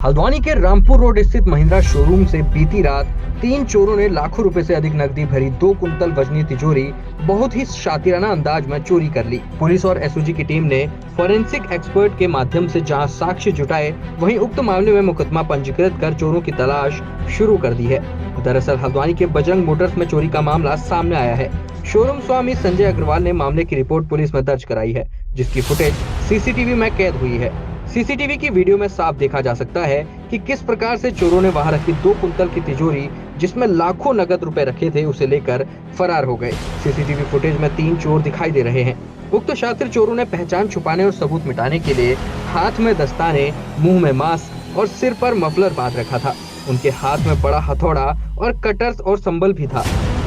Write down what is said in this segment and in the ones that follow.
हल्द्वानी के रामपुर रोड स्थित महिंद्रा शोरूम से बीती रात 3 चोरों ने लाखों रुपए से अधिक नकदी भरी 2 कुंतल वजनी तिजोरी बहुत ही शातिराना अंदाज में चोरी कर ली। पुलिस और एसओजी की टीम ने फॉरेंसिक एक्सपर्ट के माध्यम से जहां साक्ष्य जुटाए, वहीं उक्त मामले में मुकदमा पंजीकृत कर चोरों की तलाश शुरू कर दी है। दरअसल हल्द्वानी के बजरंग मोटर्स में चोरी का मामला सामने आया है। शोरूम स्वामी संजय अग्रवाल ने मामले की रिपोर्ट पुलिस में दर्ज कराई है, जिसकी फुटेज सीसीटीवी में कैद हुई है। सीसीटीवी की वीडियो में साफ देखा जा सकता है कि किस प्रकार से चोरों ने वहां रखी 2 कुंतल की तिजोरी, जिसमें लाखों नगद रुपए रखे थे, उसे लेकर फरार हो गए। सीसीटीवी फुटेज में 3 चोर दिखाई दे रहे हैं। उक्त शातिर चोरों ने पहचान छुपाने और सबूत मिटाने के लिए हाथ में दस्ताने, मुंह में मास्क और सिर पर मफलर बांध रखा था। उनके हाथ में बड़ा हथौड़ा और कटर्स और संबल भी था।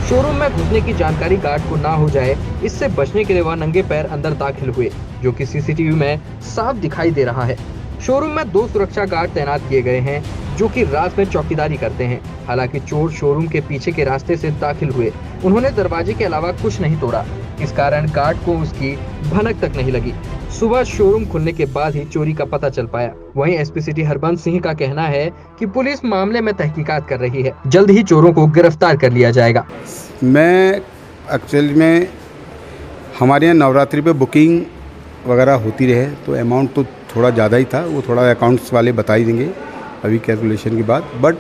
शोरूम में घुसने की जानकारी गार्ड को ना हो जाए, इससे बचने के लिए वह नंगे पैर अंदर दाखिल हुए, जो कि सीसीटीवी में साफ दिखाई दे रहा है। शोरूम में 2 सुरक्षा गार्ड तैनात किए गए हैं, जो कि रात में चौकीदारी करते हैं। हालांकि चोर शोरूम के पीछे के रास्ते से दाखिल हुए। उन्होंने दरवाजे के अलावा कुछ नहीं तोड़ा, इस कारण गार्ड को उसकी भनक तक नहीं लगी। सुबह शोरूम खुलने के बाद ही चोरी का पता चल पाया। वहीं एसपी सिटी हरबंस सिंह का कहना है कि पुलिस मामले में तहकीकात कर रही है, जल्द ही चोरों को गिरफ्तार कर लिया जाएगा। मैं एक्चुअली में हमारे यहाँ नवरात्रि पे बुकिंग वगैरह होती रहे, तो अमाउंट तो थोड़ा ज़्यादा ही था, वो थोड़ा अकाउंट्स वाले बता ही देंगे अभी कैलकुलेशन के बाद। बट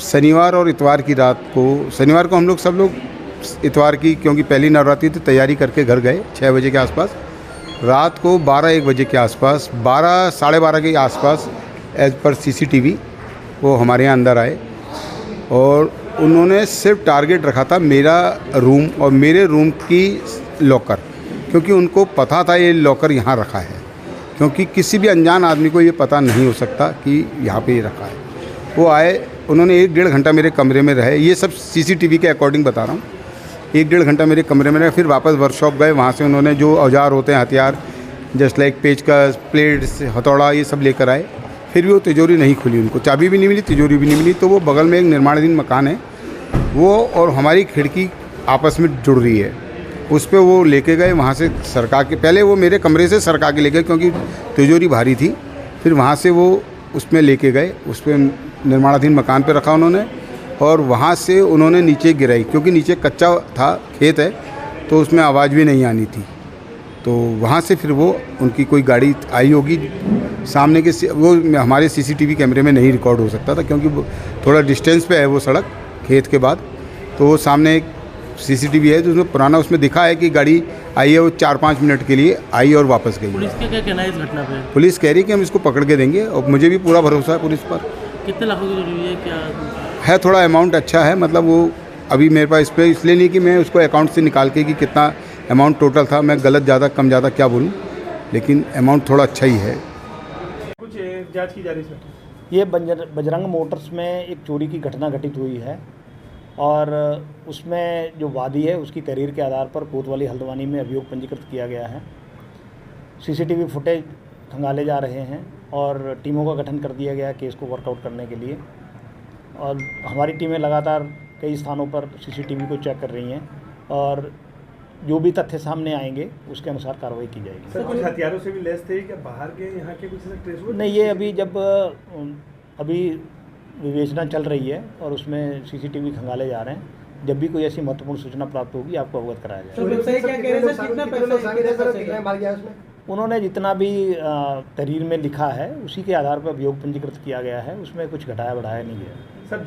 शनिवार और इतवार की रात को, शनिवार को हम लोग सब लोग इतवार की, क्योंकि पहली नवरात्रि थी, तैयारी करके घर गए 6 बजे के आसपास। रात को 12-1 बजे के आसपास, 12 साढ़े 12 के आसपास एज पर सीसीटीवी वो हमारे यहाँ अंदर आए और उन्होंने सिर्फ टारगेट रखा था मेरा रूम और मेरे रूम की लॉकर, क्योंकि उनको पता था ये लॉकर यहाँ रखा है, क्योंकि किसी भी अनजान आदमी को ये पता नहीं हो सकता कि यहाँ पे ये रखा है। वो आए, उन्होंने 1-1.5 घंटा मेरे कमरे में रहे, ये सब सीसीटीवी के अकॉर्डिंग बता रहा हूँ। 1-1.5 घंटा मेरे कमरे में रहे, फिर वापस वर्कशॉप गए। वहाँ से उन्होंने जो औजार होते हैं, हथियार, जस्ट लाइक पेचकस, प्लेट्स, हथौड़ा, ये सब लेकर आए। फिर भी वो तिजोरी नहीं खुली, उनको चाबी भी नहीं मिली, तिजोरी भी नहीं मिली। तो वो बगल में एक निर्माणाधीन मकान है, वो और हमारी खिड़की आपस में जुड़ रही है, उस पर वो लेके गए। वहाँ से सरका के, पहले वो मेरे कमरे से सरका के ले गए क्योंकि तिजोरी भारी थी। फिर वहाँ से वो उसमें लेके गए, उस पर निर्माणाधीन मकान पे रखा उन्होंने, और वहाँ से उन्होंने नीचे गिराई, क्योंकि नीचे कच्चा था, खेत है, तो उसमें आवाज़ भी नहीं आनी थी। तो वहाँ से फिर वो उनकी कोई गाड़ी आई होगी सामने के, वो हमारे सीसीटीवी कैमरे में नहीं रिकॉर्ड हो सकता था, क्योंकि वो थोड़ा डिस्टेंस पे है वो सड़क खेत के बाद। तो वो सामने एक सीसीटीवी है, तो उसमें पुराना, उसमें दिखा है कि गाड़ी आई है, वो 4-5 मिनट के लिए आई और वापस गई। पुलिस का क्या कहना है इस घटना पे? पुलिस कह रही है कि हम इसको पकड़ के देंगे, और मुझे भी पूरा भरोसा है पुलिस पर। कितने लाखों की चोरी हुई है? क्या है थोड़ा अमाउंट अच्छा है, मतलब वो अभी मेरे पास इस पर इसलिए नहीं कि मैं उसको अकाउंट से निकाल के कि कितना अमाउंट टोटल था, मैं गलत ज़्यादा कम ज़्यादा क्या बोलूँ, लेकिन अमाउंट थोड़ा अच्छा ही है। कुछ जांच की जा रही है। ये बजरंग मोटर्स में एक चोरी की घटना घटित हुई है, और उसमें जो वादी है उसकी तहरीर के आधार पर कोतवाली हल्द्वानी में अभियोग पंजीकृत किया गया है। सीसीटीवी फुटेज खंगाले जा रहे हैं और टीमों का गठन कर दिया गया है केस को वर्कआउट करने के लिए, और हमारी टीमें लगातार कई स्थानों पर सीसीटीवी को चेक कर रही हैं, और जो भी तथ्य सामने आएंगे उसके अनुसार कार्रवाई की जाएगी। सर, कुछ हथियारों से भी लैस थे क्या बाहर के, यहाँ के कुछ ट्रेस हुए? नहीं, ये अभी विवेचना चल रही है और उसमें सीसीटीवी खंगाले जा रहे हैं। जब भी कोई ऐसी महत्वपूर्ण सूचना प्राप्त होगी आपको अवगत कराया जाएगा। उन्होंने जितना भी तहरीर में लिखा है उसी के आधार पर अभियोग पंजीकृत किया गया है, उसमें कुछ घटाया बढ़ाया नहीं गया।